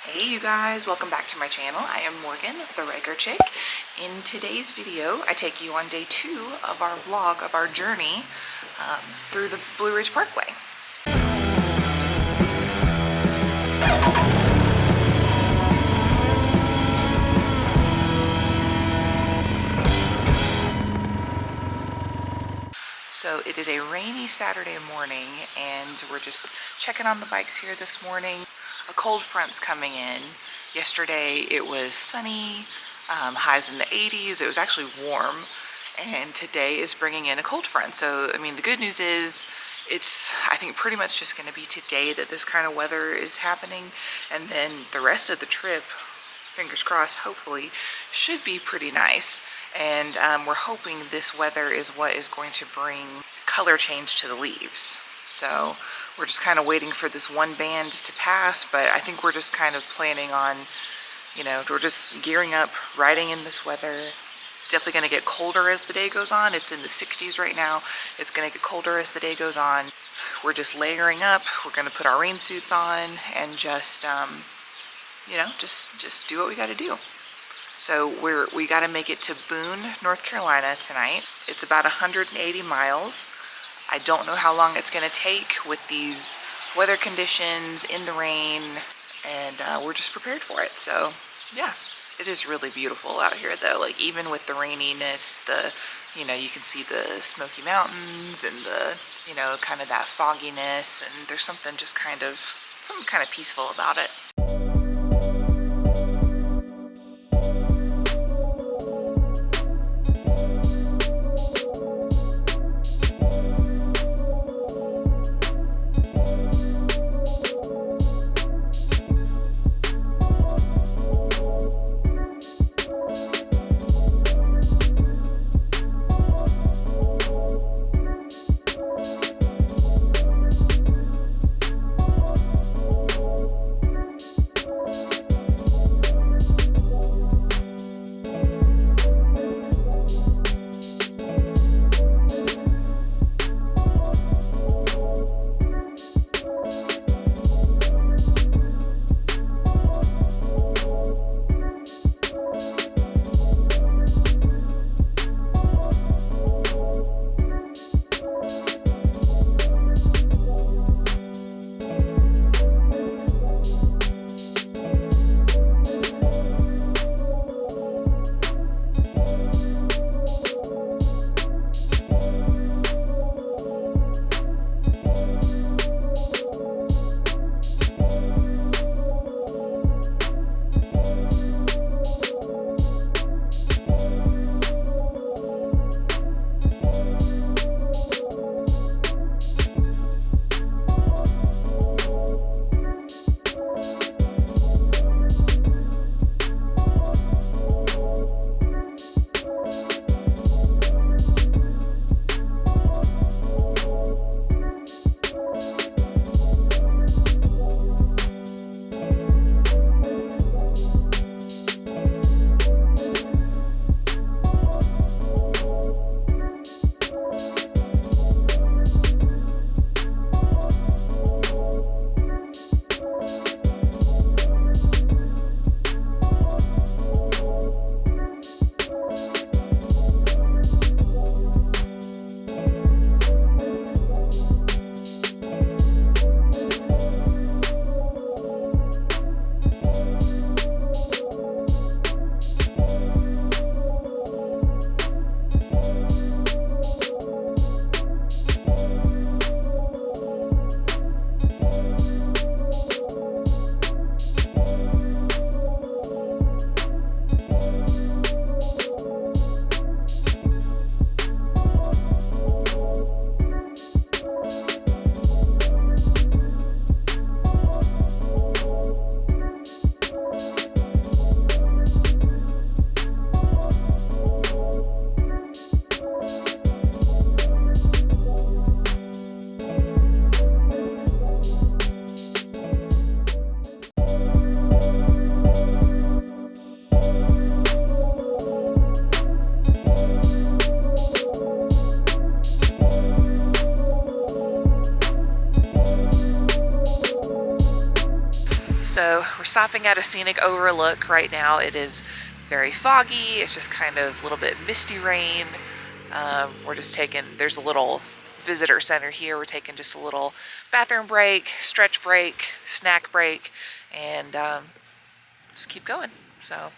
Hey you guys, welcome back to my channel. I am Morgan, the Ryker chick. In today's video, I take you on day 2 of our vlog of our journey through the Blue Ridge Parkway. So it is a rainy Saturday morning and we're just checking on the bikes here this morning. A cold front's coming in. Yesterday it was sunny, highs in the 80s. It was actually warm, and today is bringing in a cold front. So I mean, the good news is it's, I think, pretty much just going to be today that this kind of weather is happening, and then the rest of the trip, fingers crossed, hopefully should be pretty nice. And we're hoping this weather is what is going to bring color change to the leaves. So we're just kind of waiting for this one band to pass, but I think we're just kind of planning on, you know, we're just gearing up, riding in this weather. Definitely going to get colder as the day goes on. It's in the 60s right now. It's going to get colder as the day goes on. We're just layering up. We're going to put our rain suits on and just, you know, just do what we got to do. So we got to make it to Boone, North Carolina tonight. It's about 180 miles. I don't know how long it's going to take with these weather conditions in the rain, and we're just prepared for it. So yeah, it is really beautiful out here though. Like, even with the raininess, you know, you can see the Smoky Mountains and the, you know, kind of that fogginess, and there's something kind of peaceful about it. stopping at a scenic overlook right now. It is very foggy. It's just kind of a little bit misty rain. We're just taking, there's a little visitor center here. We're taking just a little bathroom break, stretch break, snack break, and just keep going. So.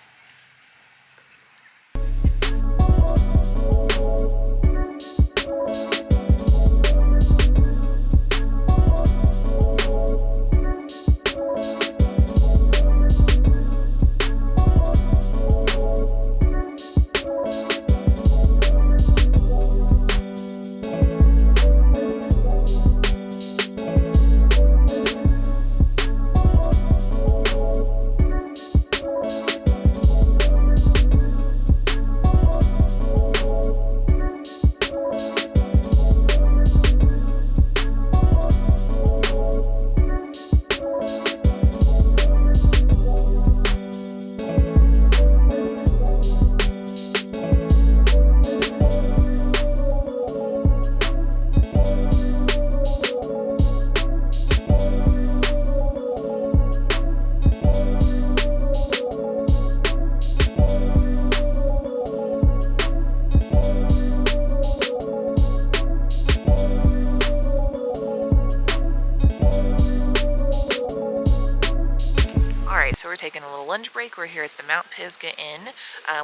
So we're taking a little lunch break. We're here at the Mount Pisgah Inn.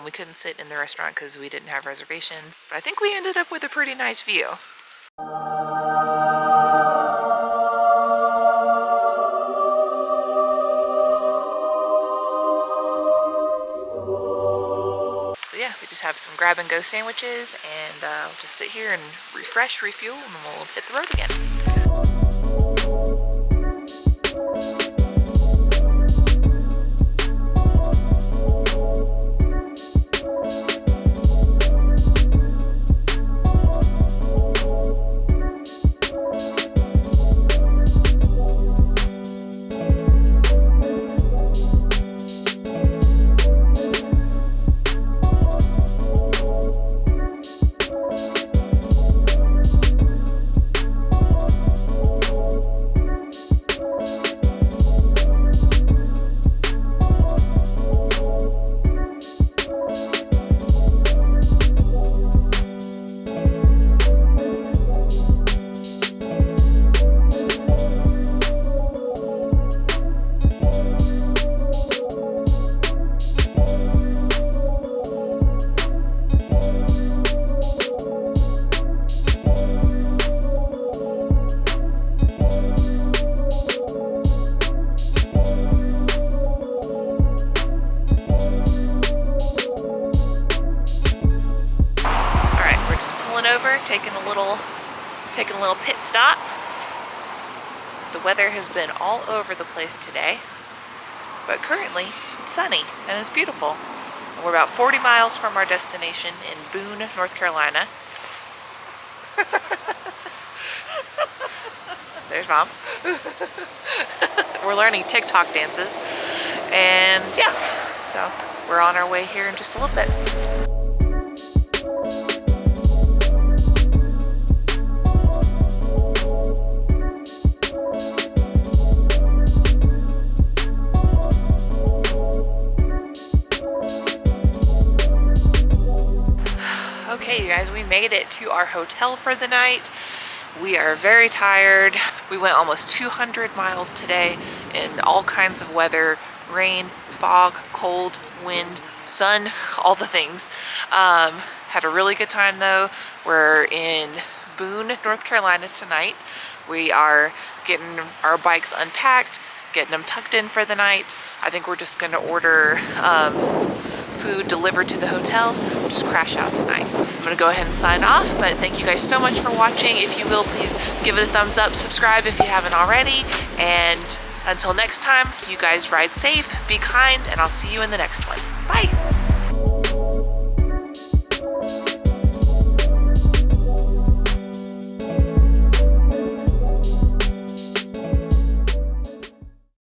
We couldn't sit in the restaurant because we didn't have reservations, but I think we ended up with a pretty nice view. So yeah, we just have some grab and go sandwiches, and we'll just sit here and refresh, refuel, and then we'll hit the road again. Taking a little pit stop. The weather has been all over the place today, but currently it's sunny and it's beautiful. And we're about 40 miles from our destination in Boone, North Carolina. There's Mom. We're learning TikTok dances, and yeah, so we're on our way here in just a little bit. Okay, you guys, we made it to our hotel for the night. We are very tired. We went almost 200 miles today in all kinds of weather, rain, fog, cold, wind, sun, all the things. Had a really good time though. We're in Boone, North Carolina tonight. We are getting our bikes unpacked, getting them tucked in for the night. I think we're just gonna order food delivered to the hotel, just crash out tonight. I'm gonna go ahead and sign off, but thank you guys so much for watching. If you will, please give it a thumbs up, subscribe if you haven't already, and until next time, you guys ride safe, be kind, and I'll see you in the next one. Bye.